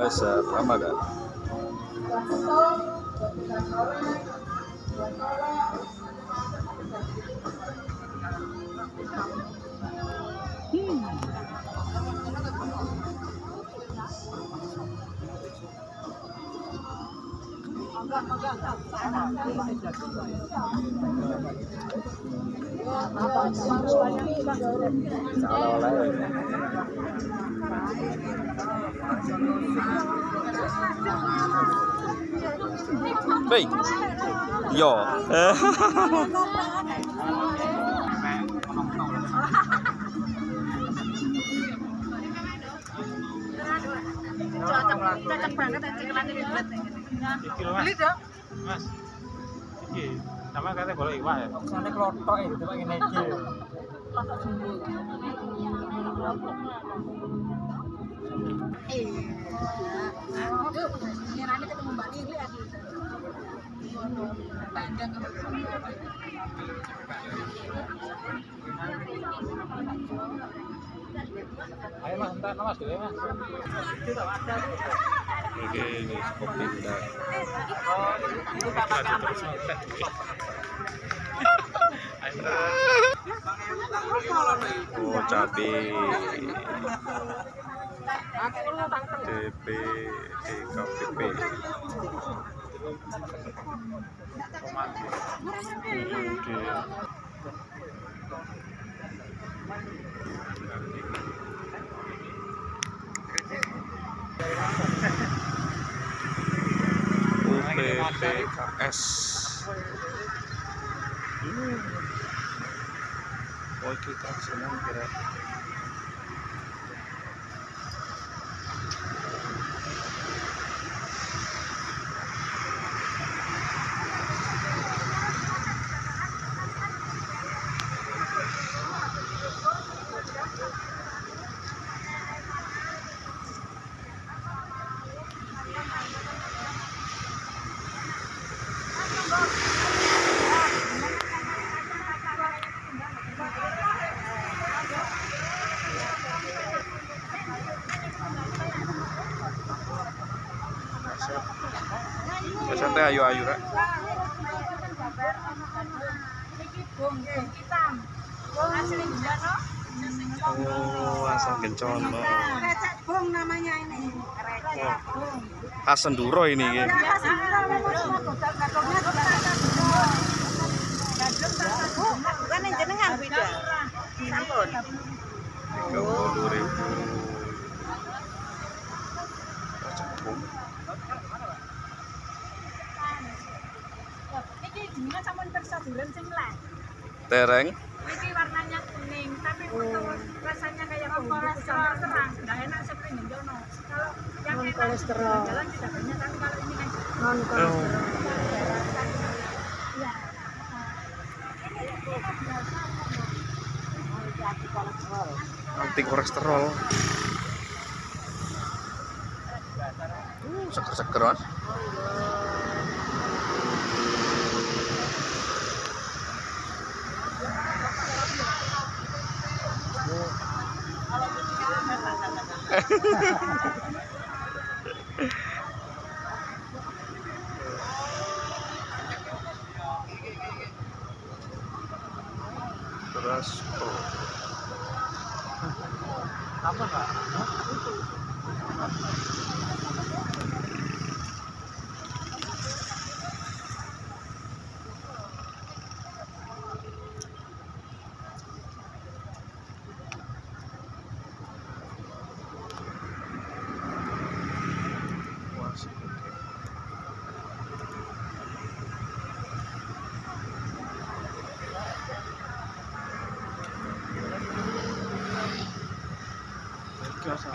Pasar Ramadan. Hei, yo. Cocok banget cekelannya belet. Beli dong. Mas. Iki sama katanya boleh iwak ya. Sane klothok itu Pak ngene iki. Aduh, ngirane ketemu Mbak Lili lagi. Pandang. Ayo Mas, entar Mas dulu Mas. Oke, ini kopi udah. Itu sama kan. Oh, cabai. DP, DKPP. UPPKS. Oh, kita senang kira. Santai ayu-ayu rek. Oh, asal Gencono. Recek bong namanya ini. Recek bong. Khas Senduro ini. Bukan yang jenengan beda. Sampun. 30.000. Recek bong. Iki jenenge sampun persa duren sing lek. Tereng. Ini warnanya kuning, tapi untuk rasanya kayak kolesterol terang, nggak enak seperti Gencono. Kalau yang enak kolesterol jalan tidak banyak, tapi kalau ini kan non kolesterol. Iya. Anti kolesterol. Seger-seger Mas. Terus Apa Pak?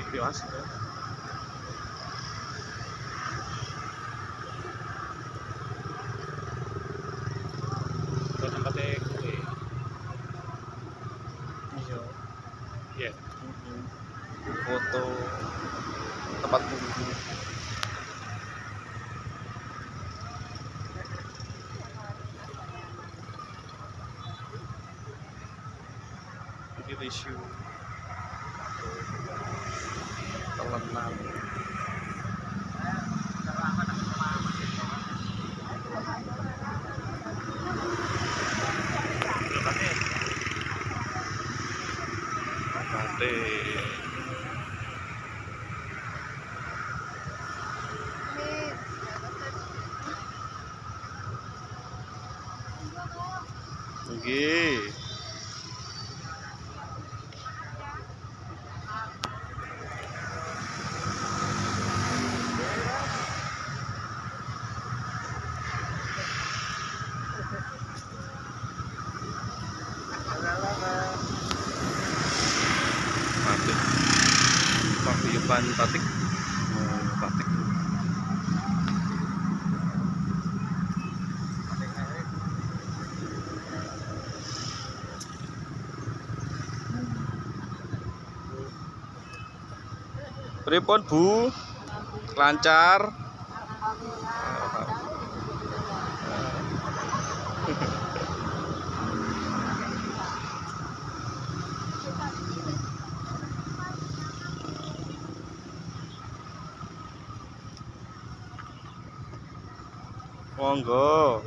video asli. Itu tempatnya kue. Iya. Iya. Foto tempat bumbu. Video issue. Telenan. Pripun Bu? Lancar? Monggo.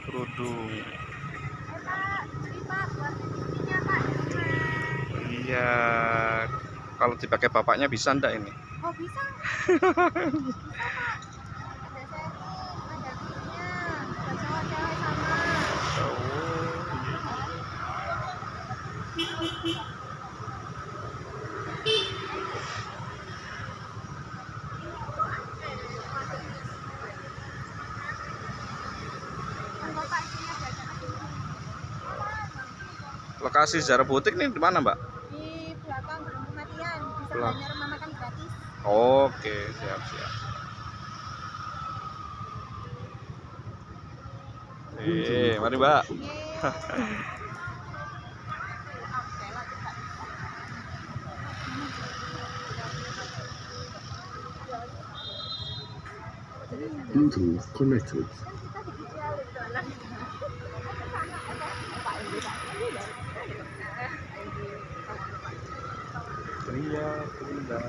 Kerudung. Iya. Kalau dipakai bapaknya bisa ndak ini? Oh bisa. Bisa Pak. Ada seri, ada punya, ada cowok-cewek sama. Lokasi Zara Butik nih di mana, Mbak? Di belakang Gedung Kematian, bisa Belah. belanja rumah makan gratis. Oke, siap-siap. Mari, Mbak. Bluetooth connected. Iya, indah.